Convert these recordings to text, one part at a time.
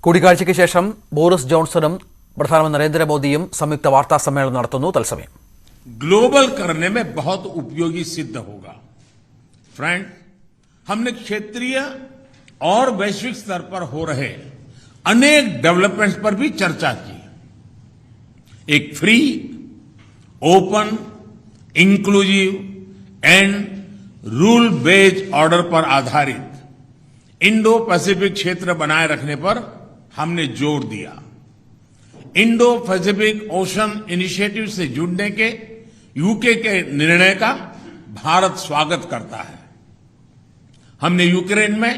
കൂടിക്കാഴ്ചയ്ക്ക് ശേഷം ബോറിസ് ജോൺസണും പ്രധാനമന്ത്രി നരേന്ദ്ര മോദിയും സംയുക്ത വാർത്താ സമ്മേളനം നടത്തുന്നു. തത്സമയം ग्लोबल करने में बहुत उपयोगी सिद्ध होगा. फ्रेंड, हमने क्षेत्रीय और वैश्विक स्तर पर हो रहे अनेक डेवलपमेंट्स पर भी चर्चा की. एक free, open, inclusive and rule based order पर आधारित इंडो पैसिफिक क्षेत्र बनाए रखने पर हमने जोर दिया. इंडो पैसिफिक ओशन इनिशिएटिव से जुड़ने के यूके के निर्णय का भारत स्वागत करता है. हमने यूक्रेन में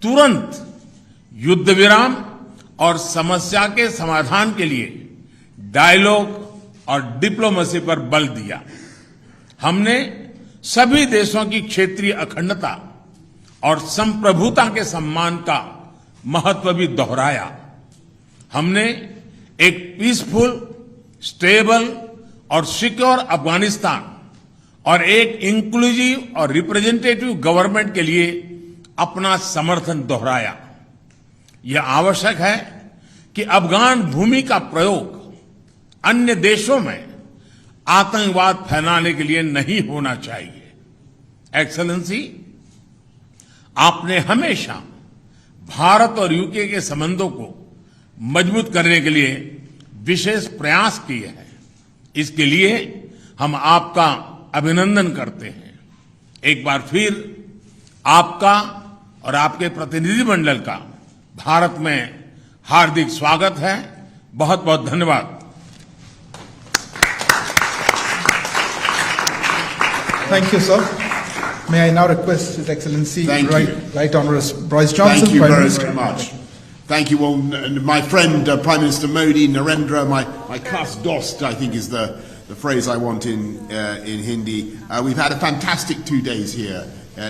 तुरंत युद्ध विराम और समस्या के समाधान के लिए डायलॉग और डिप्लोमेसी पर बल दिया. हमने सभी देशों की क्षेत्रीय अखंडता और संप्रभुता के सम्मान का महत्व भी दोहराया. हमने एक पीसफुल, स्टेबल और सिक्योर अफगानिस्तान और एक इंक्लूसिव और रिप्रेजेंटेटिव गवर्नमेंट के लिए अपना समर्थन दोहराया. यह आवश्यक है कि अफगान भूमि का प्रयोग अन्य देशों में आतंकवाद फैलाने के लिए नहीं होना चाहिए. एक्सेलेंसी, आपने हमेशा भारत और यूके के संबंधों को मजबूत करने के लिए विशेष प्रयास किए हैं. इसके लिए हम आपका अभिनंदन करते हैं. एक बार फिर आपका और आपके प्रतिनिधिमंडल का भारत में हार्दिक स्वागत है. बहुत बहुत धन्यवाद. Thank you, sir. May I now request His Excellency Right Honourable Boris Johnson. Thank you very much. Thank you. Well, my friend Prime Minister Modi, Narendra, my khas dost, I think is the phrase I want in Hindi. We've had a fantastic 2 days here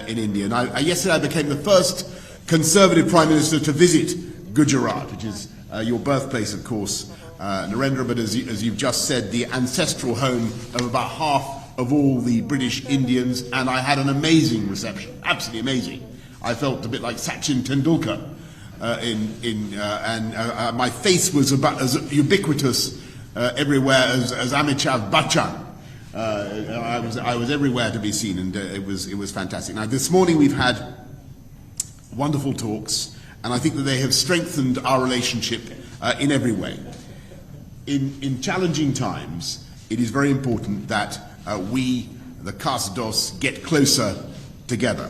in India. And yesterday I became the first Conservative Prime Minister to visit Gujarat, which is your birthplace, of course, Narendra, but as you've just said, the ancestral home of about half of all the British Indians, and I had an amazing reception, absolutely amazing. I felt a bit like Sachin Tendulkar, and my face was about as ubiquitous everywhere as Amitabh Bachchan. I was everywhere to be seen, and it was fantastic. Now this morning we've had wonderful talks, and I think that they have strengthened our relationship in every way. In challenging times, it is very important that we, the Kasdos, get closer together.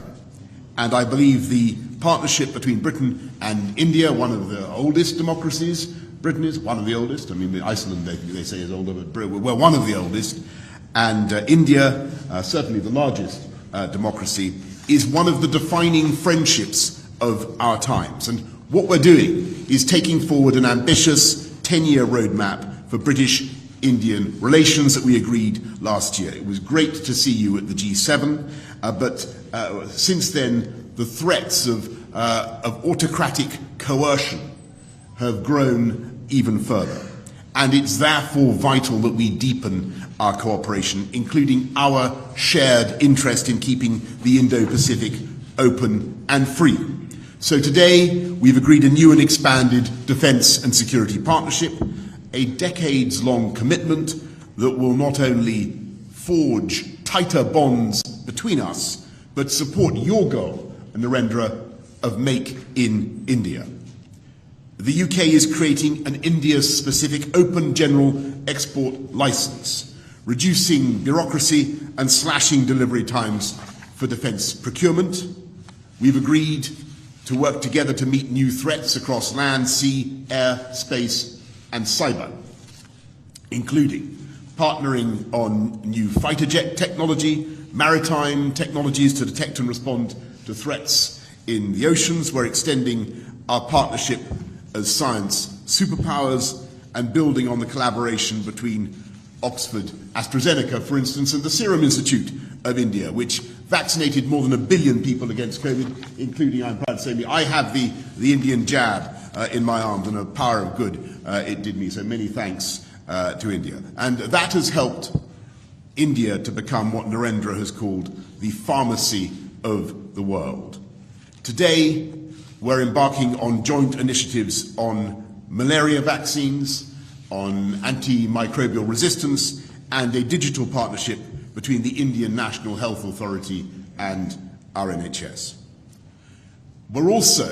And I believe the partnership between Britain and India, one of the oldest democracies, Britain is one of the oldest, I mean Iceland they say is older, but we're one of the oldest, and India, certainly the largest democracy, is one of the defining friendships of our times. And what we're doing is taking forward an ambitious 10-year roadmap for British-Indian relations that we agreed last year. It was great to see you at the G7, but since then the threats of autocratic coercion have grown even further. And it's therefore vital that we deepen our cooperation, including our shared interest in keeping the Indo-Pacific open and free. So today we've agreed a new and expanded defence and security partnership, a decades-long commitment that will not only forge tighter bonds between us, but support your goal, Narendra, of Make in India. The UK is creating an India-specific open general export licence, reducing bureaucracy and slashing delivery times for defence procurement. We've agreed to work together to meet new threats across land, sea, air, space and cyber, including partnering on new fighter jet technology, maritime technologies to detect and respond to threats in the oceans. We're extending our partnership as science superpowers and building on the collaboration between Oxford, AstraZeneca, for instance, and the Serum Institute of India, which vaccinated more than 1 billion people against COVID, including, I'm proud to say, me. I have the Indian jab in my arm, and a power of good it did me. So many thanks to India. And that has helped India to become what Narendra has called the pharmacy of the world. Today, we're embarking on joint initiatives on malaria vaccines, on antimicrobial resistance, and a digital partnership between the Indian National Health Authority and our NHS. We're also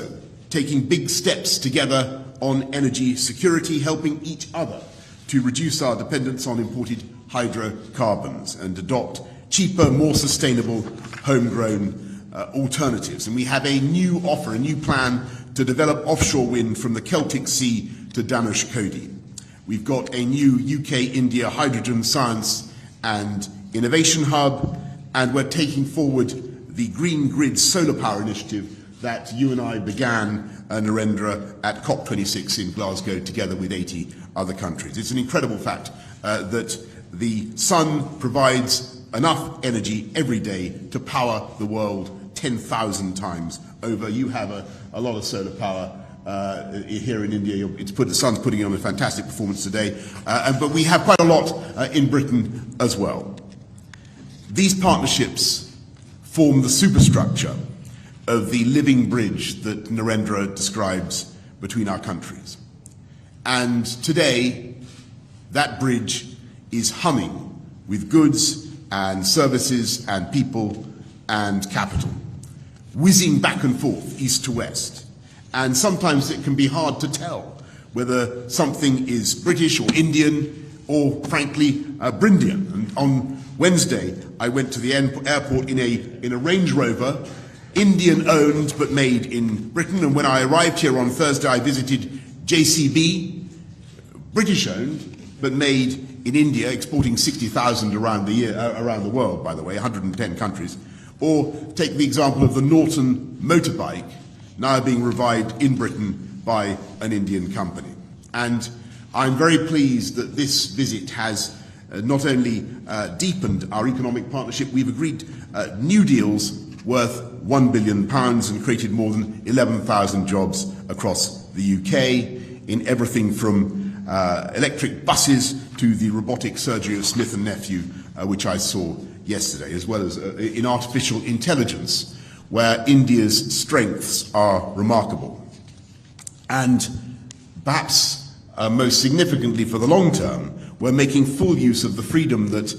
taking big steps together on energy security, helping each other to reduce our dependence on imported hydrocarbons and adopt cheaper, more sustainable, homegrown alternatives. And we have a new offer, a new plan to develop offshore wind from the Celtic Sea to Dhanushkodi. We've got a new UK-India hydrogen science and innovation hub, and we're taking forward the Green Grid solar power initiative that you and I began, Narendra, at COP26 in Glasgow together with 80 other countries. It's an incredible fact that the sun provides enough energy every day to power the world 10,000 times over. You have a lot of solar power here in India. The sun's putting on a fantastic performance today, but we have quite a lot in Britain as well. These partnerships form the superstructure of the living bridge that Narendra describes between our countries. And today, that bridge is humming with goods and services and people and capital, whizzing back and forth, east to west. And sometimes it can be hard to tell whether something is British or Indian or, frankly, Brindian. And on Wednesday, I went to the airport in a Range Rover, Indian-owned but made in Britain. And when I arrived here on Thursday, I visited JCB, British-owned but made in India, exporting 60,000 around the world, by the way, 110 countries. Or take the example of the Norton motorbike, now being revived in Britain by an Indian company. And I'm very pleased that this visit has not only deepened our economic partnership, we've agreed new deals worth £1 billion and created more than 11,000 jobs across the UK in everything from electric buses to the robotic surgery of Smith & Nephew, which I saw yesterday, as well as in artificial intelligence, where India's strengths are remarkable. And perhaps most significantly for the long term, we're making full use of the freedom that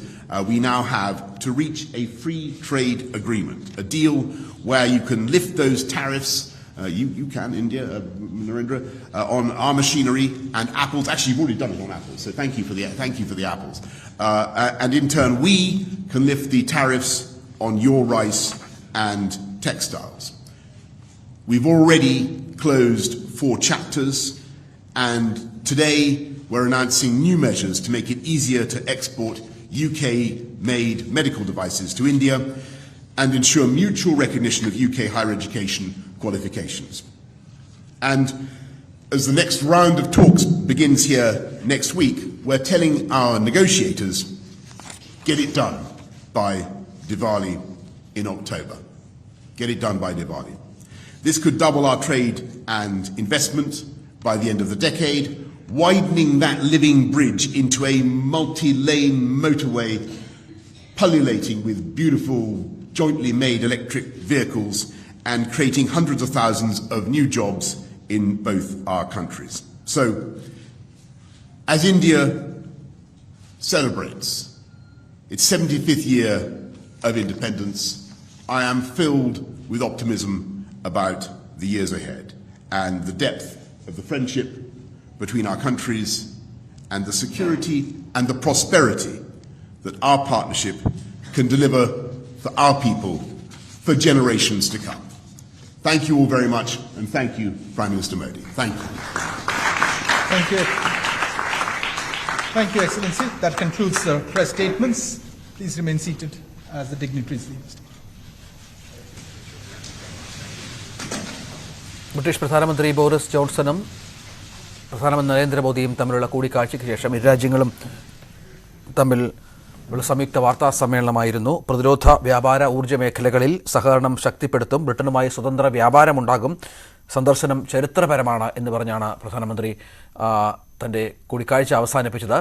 we now have to reach a free trade agreement, a deal where you can lift those tariffs, you can, India, Narendra, on our machinery and apples. Actually, you've already done it on apples, so thank you for the apples. And in turn, we can lift the tariffs on your rice and textiles. We've already closed 4 chapters, and today we're announcing new measures to make it easier to export UK-made medical devices to India and ensure mutual recognition of UK higher education qualifications. And as the next round of talks begins here next week, we're telling our negotiators, get it done by Diwali in October. Get it done by Diwali. This could double our trade and investment by the end of the decade, widening that living bridge into a multi-lane motorway pullulating with beautiful jointly made electric vehicles and creating hundreds of thousands of new jobs in both our countries. So, as India celebrates its 75th year of independence, I am filled with optimism about the years ahead and the depth of the friendship between our countries and the security and the prosperity that our partnership can deliver for our people for generations to come. Thank you all very much, and thank you, Prime Minister Modi. Thank you. Thank you. Thank you, Excellency. That concludes the press statements. Please remain seated as the dignitaries leave the stage. British പ്രധാനമന്ത്രി Boris ജോൺസണും പ്രധാനമന്ത്രി നരേന്ദ്രമോദിയും തമ്മിലുള്ള കൂടിക്കാഴ്ചയ്ക്ക് ശേഷം ഇരു രാജ്യങ്ങളും തമ്മിൽ ഉള്ള സംയുക്ത വാർത്താ സമ്മേളനമായിരുന്നു. പ്രതിരോധ, വ്യാപാര, ഊർജ്ജ മേഖലകളിൽ സഹകരണം ശക്തിപ്പെടുത്തും, ബ്രിട്ടനുമായി സ്വതന്ത്ര വ്യാപാരമുണ്ടാകും, സന്ദർശനം ചരിത്രപരമാണ് എന്ന് പറഞ്ഞാണ് പ്രധാനമന്ത്രി തൻ്റെ കൂടിക്കാഴ്ച അവസാനിപ്പിച്ചത്.